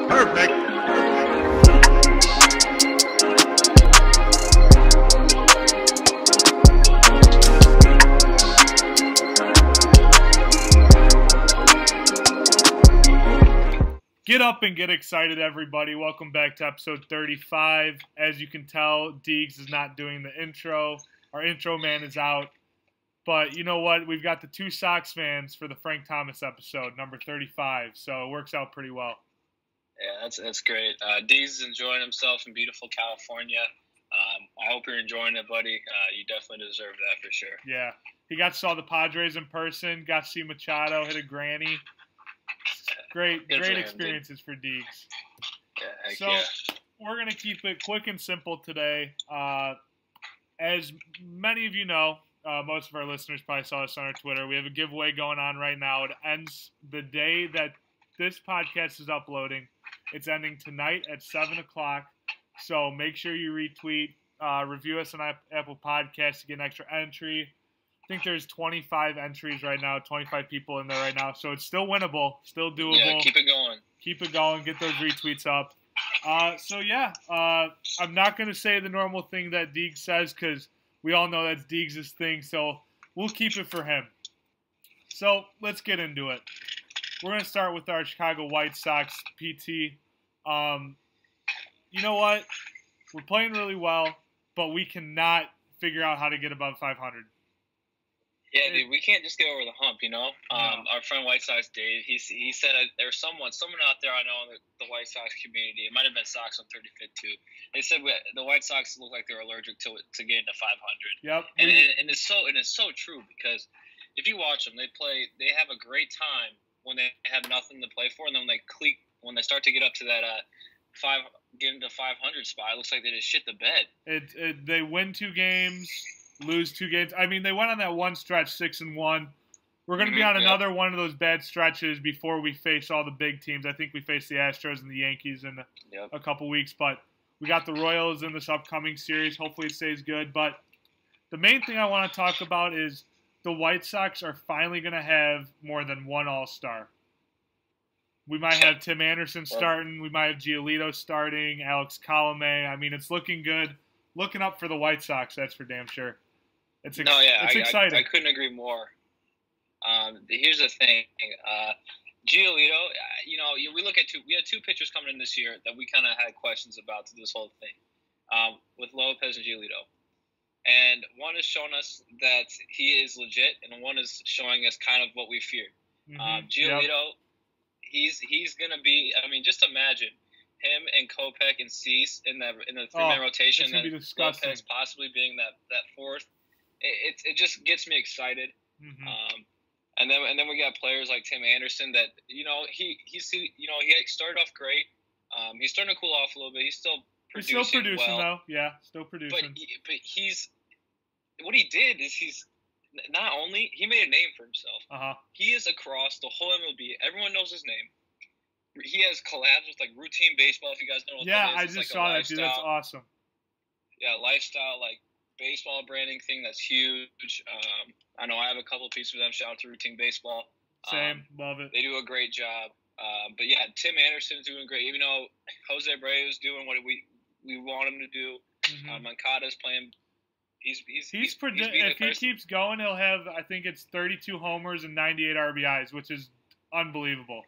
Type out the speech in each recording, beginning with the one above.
Perfect. Get up and get excited, everybody. Welcome back to episode 35. As you can tell, Deegs is not doing the intro. Our intro man is out. But you know what? We've got the two Sox fans for the Frank Thomas episode, number 35. So it works out pretty well. Yeah, that's great. Deegs is enjoying himself in beautiful California. I hope you're enjoying it, buddy. You definitely deserve that for sure. Yeah. He got to saw the Padres in person, got to see Machado hit a granny. Great experiences for Deegs. Yeah, So we're going to keep it quick and simple today. As many of you know, most of our listeners probably saw this on our Twitter. We have a giveaway going on right now. It ends the day that this podcast is uploading. It's ending tonight at 7 o'clock. So make sure you retweet, review us on Apple Podcasts to get an extra entry. I think there's 25 entries right now, 25 people in there right now. So it's still winnable, still doable. Yeah, keep it going. Keep it going. Get those retweets up. I'm not going to say the normal thing that Deegs says because we all know that's Deegs' thing. So we'll keep it for him. So let's get into it. We're going to start with our Chicago White Sox PT. You know what? We're playing really well, but we cannot figure out how to get above 500. Yeah, dude, we can't just get over the hump, you know? Our friend White Sox Dave, he said there's someone out there I know in the White Sox community. It might have been Sox on 35th too. They said the White Sox look like they're allergic to getting to 500. Yep. And it's so true because if you watch them, they have a great time when they have nothing to play for, and then when they start to get up to that getting to 500 spot, it looks like they just shit the bed. They win 2 games. Lose 2 games. I mean, they went on that one stretch, 6-1. We're going to be on another one of those bad stretches before we face all the big teams. I think we face the Astros and the Yankees in a couple weeks, but we got the Royals in this upcoming series. Hopefully it stays good. But the main thing I want to talk about is the White Sox are finally going to have more than one All-Star. We might have Tim Anderson starting. We might have Giolito starting, Alex Colomé. I mean, it's looking good. Looking up for the White Sox, that's for damn sure. It's exciting. I couldn't agree more. Here's the thing. Giolito, we had 2 pitchers coming in this year that we kind of had questions about to this whole thing with Lopez and Giolito. And one has shown us that he is legit, and one is showing us kind of what we feared. Giolito, he's going to be – I mean, just imagine him and Kopech and Cease in the 3-man rotation, and Lopez possibly being that fourth. It just gets me excited. And then we got players like Tim Anderson that he started off great. He's starting to cool off a little bit. He's still producing well. Though. Yeah, still producing. But what he did is he's not only he made a name for himself. He is across the whole MLB. Everyone knows his name. He has collabs with Routine Baseball. If you guys know what that is. I just saw that. Dude, that's awesome. Yeah, lifestyle baseball branding thing that's huge. I know I have a couple of pieces of them. Shout out to Routine Baseball. Same, love it. They do a great job. But yeah, Tim Anderson's doing great. Even though Jose Abreu is doing what we want him to do. Moncada's playing. If he keeps going, he'll have, I think it's 32 homers and 98 RBIs, which is unbelievable.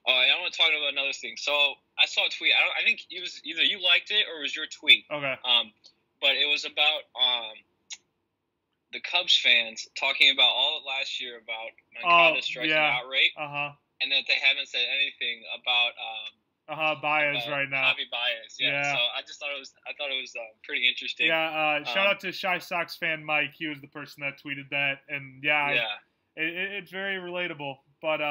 Oh, I want to talk about another thing. So I saw a tweet. I think it was either you liked it or it was your tweet. Okay. But it was about the Cubs fans talking about all of last year about Moncada's striking out rate, and that they haven't said anything about Baez right now. Javi Baez. Yeah. So I thought it was pretty interesting. Yeah. Shout out to Shy Sox fan Mike. He was the person that tweeted that, and it's very relatable. But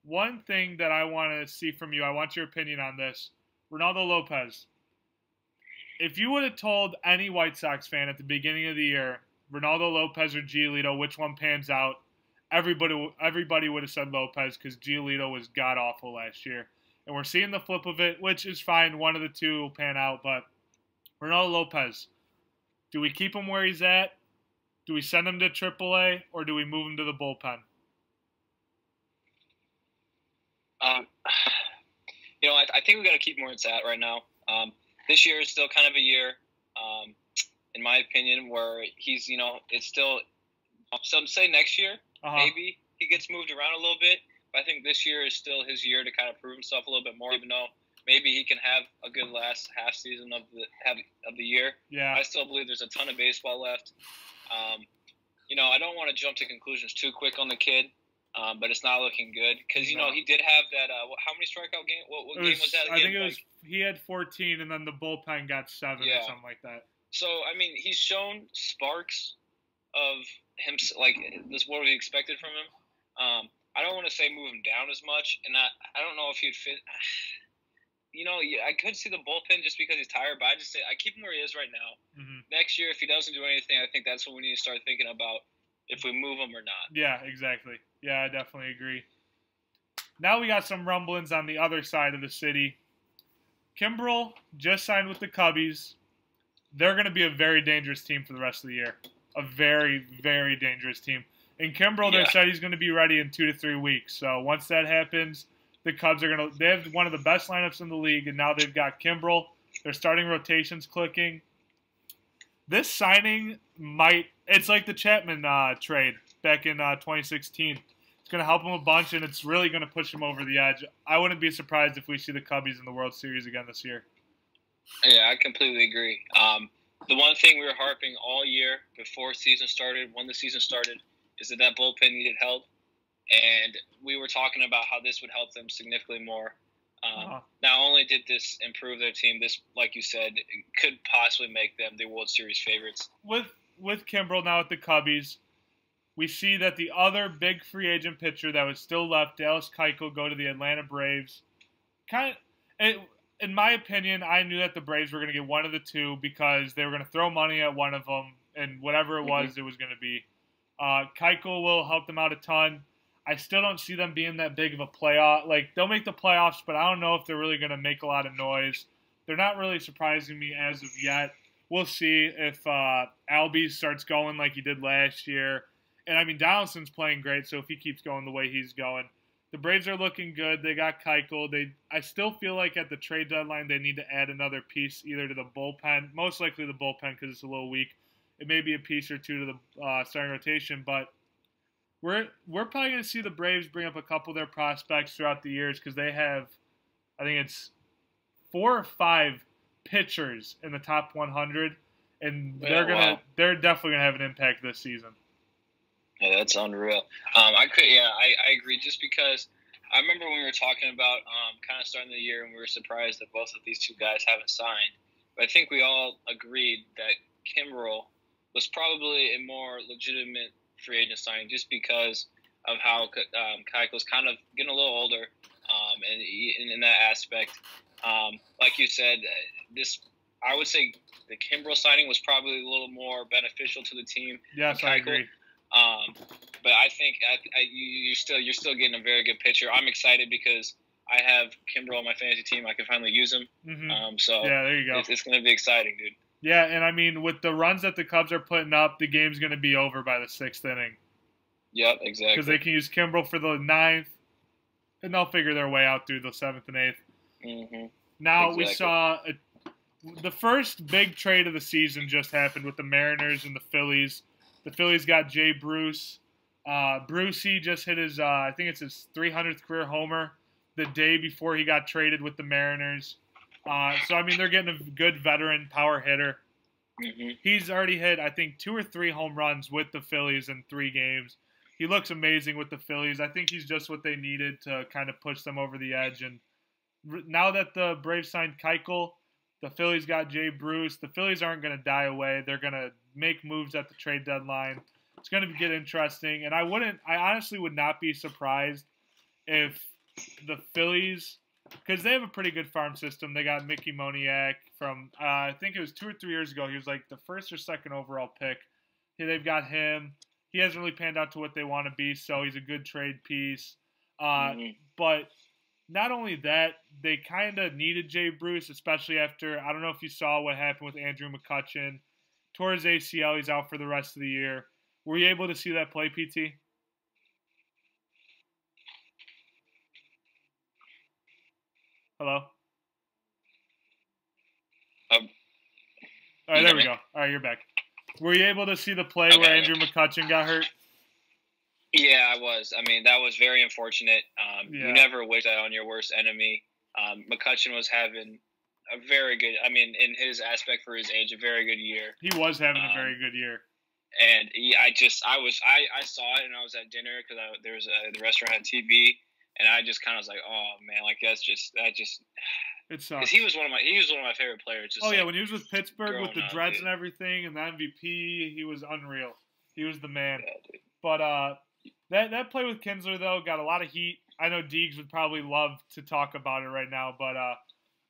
one thing that I want to see from you, I want your opinion on this. Ronaldo Lopez. If you would have told any White Sox fan at the beginning of the year, Ronaldo Lopez or Giolito, which one pans out, everybody would have said Lopez because Giolito was god-awful last year. And we're seeing the flip of it, which is fine. One of the two will pan out. But Ronaldo Lopez, do we keep him where he's at? Do we send him to AAA, or do we move him to the bullpen? I think we got to keep Moritz at right now. This year is still kind of a year, in my opinion, where he's, it's still. Some say next year, maybe he gets moved around a little bit. But I think this year is still his year to kind of prove himself a little bit more, even though maybe he can have a good last half season of the year. Yeah. I still believe there's a ton of baseball left. I don't want to jump to conclusions too quick on the kid, but it's not looking good because he did have that. How many strikeout game? What game was that? He had 14, and then the bullpen got 7 or something like that. So I mean, he's shown sparks of him, like this, what we expected from him. I don't want to say move him down as much, and I don't know if he'd fit. I could see the bullpen just because he's tired, but I keep him where he is right now. Mm-hmm. Next year, if he doesn't do anything, I think that's when we need to start thinking about if we move him or not. Yeah, exactly. Yeah, I definitely agree. Now we got some rumblings on the other side of the city. Kimbrel just signed with the Cubbies. They're going to be a very dangerous team for the rest of the year. A very, very dangerous team. And Kimbrel, they said he's going to be ready in 2 to 3 weeks. So once that happens, the Cubs are going to – they have one of the best lineups in the league, and now they've got Kimbrel. Their starting rotation's clicking. This signing might – it's like the Chapman trade back in 2016. It's going to help him a bunch, and it's really going to push him over the edge. I wouldn't be surprised if we see the Cubbies in the World Series again this year. Yeah, I completely agree. The one thing we were harping all year before season started, when the season started, is that bullpen needed help. And we were talking about how this would help them significantly more. Not only did this improve their team, this, like you said, could possibly make them the World Series favorites. With Kimbrel now at the Cubbies, we see that the other big free agent pitcher that was still left, Dallas Keuchel, go to the Atlanta Braves. In my opinion, I knew that the Braves were going to get one of the two because they were going to throw money at one of them, and whatever it was, it was going to be. Keuchel will help them out a ton. I still don't see them being that big of a playoff. Like, they'll make the playoffs, but I don't know if they're really going to make a lot of noise. They're not really surprising me as of yet. We'll see if Albies starts going like he did last year. And, I mean, Donaldson's playing great, so if he keeps going the way he's going. The Braves are looking good. They got Keuchel. I still feel like at the trade deadline they need to add another piece either to the bullpen, most likely the bullpen because it's a little weak. It may be a piece or two to the starting rotation, but we're probably going to see the Braves bring up a couple of their prospects throughout the years because they have, I think it's 4 or 5 pitchers in the top 100, and they're definitely going to have an impact this season. Yeah, that's unreal. I agree. Just because I remember when we were talking about kind of starting the year, and we were surprised that both of these two guys haven't signed. But I think we all agreed that Kimbrel was probably a more legitimate free agent signing, just because of how Keuchel's kind of getting a little older, and in that aspect, like you said, I would say the Kimbrel signing was probably a little more beneficial to the team. Yes, I agree. But I think you're still getting a very good pitcher. I'm excited because I have Kimbrel on my fantasy team. I can finally use him. Mm-hmm. So yeah, there you go. It's going to be exciting, dude. Yeah, and I mean, with the runs that the Cubs are putting up, the game's going to be over by the 6th inning. Yep, exactly. Because they can use Kimbrel for the 9th, and they'll figure their way out through the 7th and 8th. Mm-hmm. Now we saw the first big trade of the season just happened with the Mariners and the Phillies. The Phillies got Jay Bruce. Brucey just hit his, I think it's his 300th career homer the day before he got traded with the Mariners. So, I mean, they're getting a good veteran power hitter. Mm-hmm. He's already hit, I think, 2 or 3 home runs with the Phillies in 3 games. He looks amazing with the Phillies. I think he's just what they needed to kind of push them over the edge. And now that the Braves signed Keuchel, the Phillies got Jay Bruce. The Phillies aren't going to die away. They're going to make moves at the trade deadline. It's going to get interesting. And I honestly would not be surprised if the Phillies, because they have a pretty good farm system. They got Mickey Moniak from, I think it was 2 or 3 years ago. He was like the 1st or 2nd overall pick. They've got him. He hasn't really panned out to what they want to be, so he's a good trade piece. But not only that, they kind of needed Jay Bruce, especially after, I don't know if you saw what happened with Andrew McCutchen. Tore his ACL, he's out for the rest of the year. Were you able to see that play, PT? Hello? All right, there we go. All right, you're back. Were you able to see the play where Andrew McCutchen got hurt? Yeah, I was. I mean, that was very unfortunate. You never wish that on your worst enemy. McCutchen was having a very good, I mean, in his aspect for his age, a very good year. He was having a very good year. And I saw it, and I was at dinner because there was the restaurant had TV, and I just kind of was like, oh man, like that just. It sucks. He was one of my favorite players. Just when he was with Pittsburgh with the dreads and everything, and the MVP, he was unreal. He was the man. Yeah, but that play with Kinsler though got a lot of heat. I know Deegs would probably love to talk about it right now, but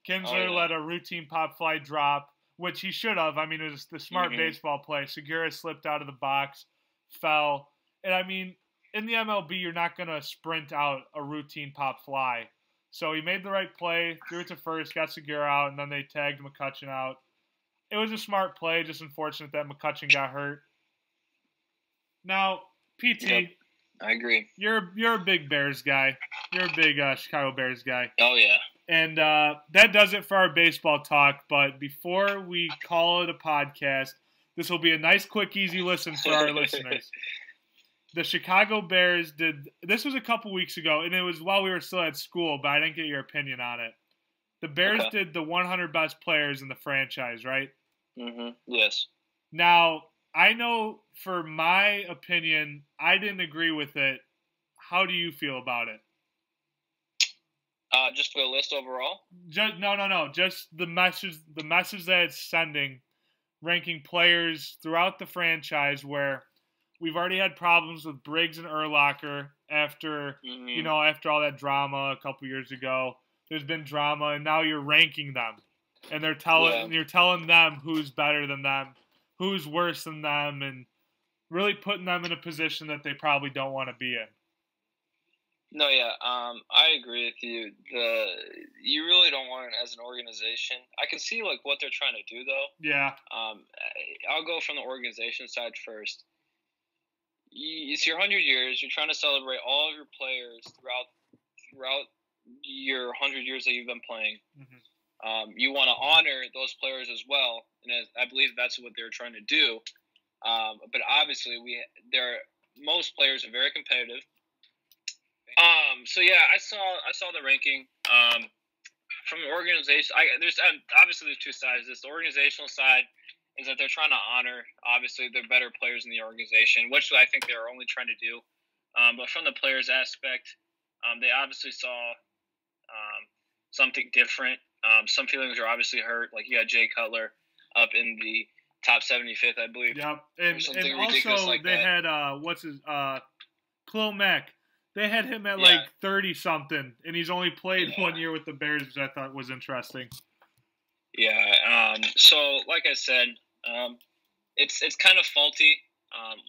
Kinsler let a routine pop fly drop, which he should have. I mean, it was the smart baseball play. Segura slipped out of the box, fell, and I mean, in the MLB, you're not gonna sprint out a routine pop fly. So he made the right play, threw it to first, got Segura out, and then they tagged McCutchen out. It was a smart play, just unfortunate that McCutchen got hurt. Now, PT, yep, I agree. You're a big Bears guy. You're a big Chicago Bears guy. Oh, yeah. And that does it for our baseball talk. But before we call it a podcast, this will be a nice, quick, easy listen for our listeners. The Chicago Bears this was a couple weeks ago, and it was while we were still at school, but I didn't get your opinion on it. The Bears did the 100 best players in the franchise, right? Mm-hmm. Yes. Now, I know for my opinion, I didn't agree with it. How do you feel about it? Just for the list overall? No. Just the message that it's sending, ranking players throughout the franchise where we've already had problems with Briggs and Urlacher after after all that drama a couple years ago. There's been drama, and now you're ranking them, and you're telling them who's better than them, who's worse than them, and really putting them in a position that they probably don't want to be in. No, yeah, I agree with you. You really don't want it as an organization. I can see like what they're trying to do, though. Yeah. I'll go from the organization side first. It's your 100 years. You're trying to celebrate all of your players throughout your 100 years that you've been playing. Mm-hmm. You want to honor those players as well, and I believe that's what they're trying to do. But obviously, most players are very competitive. So yeah, I saw the ranking. From the organization, there's two sides. There's the organizational side. Is that they're trying to honor, obviously, the better players in the organization, which I think they're only trying to do. But from the players' aspect, they obviously saw something different. Some feelings are obviously hurt. Like you got Jay Cutler up in the top 75th, I believe. Yep, and also like they had Khalil Mack. They had him at like 30-something, and he's only played 1 year with the Bears, which I thought was interesting. Yeah. So like I said. It's kind of faulty,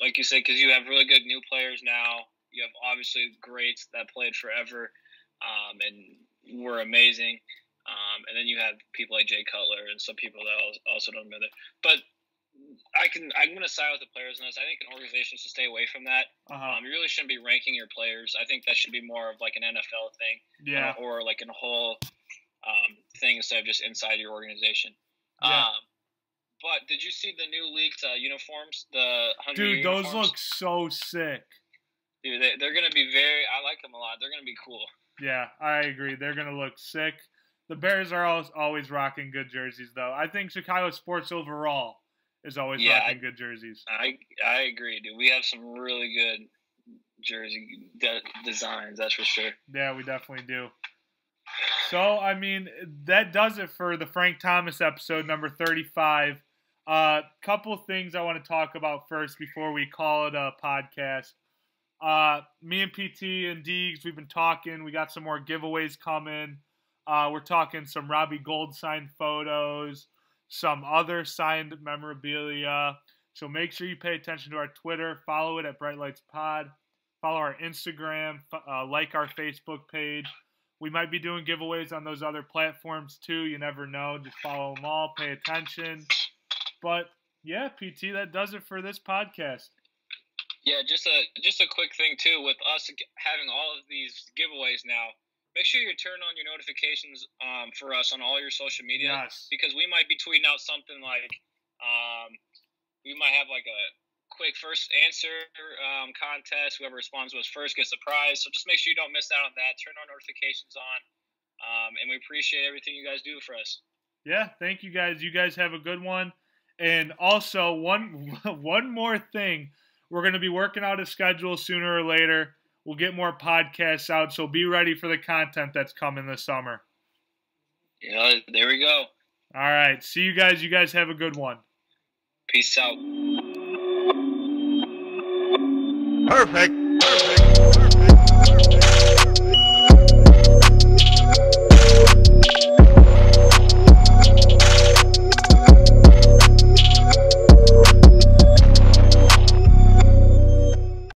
like you said, because you have really good new players now. You have obviously greats that played forever, and were amazing. And then you have people like Jay Cutler and some people that also don't matter. But I'm going to side with the players in this. I think an organization should stay away from that. You really shouldn't be ranking your players. I think that should be more of like an NFL thing, or like a whole thing instead of just inside your organization. Yeah. But did you see the new leaked uniforms? The 100 Dude, uniforms? Those look so sick. Dude, they're going to be I like them a lot. They're going to be cool. Yeah, I agree. They're going to look sick. The Bears are always rocking good jerseys, though. I think Chicago sports overall is always rocking good jerseys. I agree, dude. We have some really good jersey designs, that's for sure. Yeah, we definitely do. So, I mean, that does it for the Frank Thomas episode, number 35. Couple things I want to talk about first before we call it a podcast. Me and PT and Deegs, we've been talking. We got some more giveaways coming. We're talking some Robbie Gold signed photos, some other signed memorabilia. So make sure you pay attention to our Twitter. Follow it at Bright Lights Pod. Follow our Instagram. Like our Facebook page. We might be doing giveaways on those other platforms too. You never know. Just follow them all. Pay attention. But yeah, PT, that does it for this podcast. Yeah, just a quick thing too. With us having all of these giveaways now, make sure you turn on your notifications for us on all your social media. Yes. Because we might be tweeting out something like we might have like a quick first answer contest. Whoever responds to us first gets a prize. So just make sure you don't miss out on that. Turn our notifications on. And we appreciate everything you guys do for us. Yeah, thank you guys. You guys have a good one. And also, one more thing. We're going to be working out a schedule sooner or later. We'll get more podcasts out, so be ready for the content that's coming this summer. Yeah, there we go. All right. See you guys. You guys have a good one. Peace out. Perfect.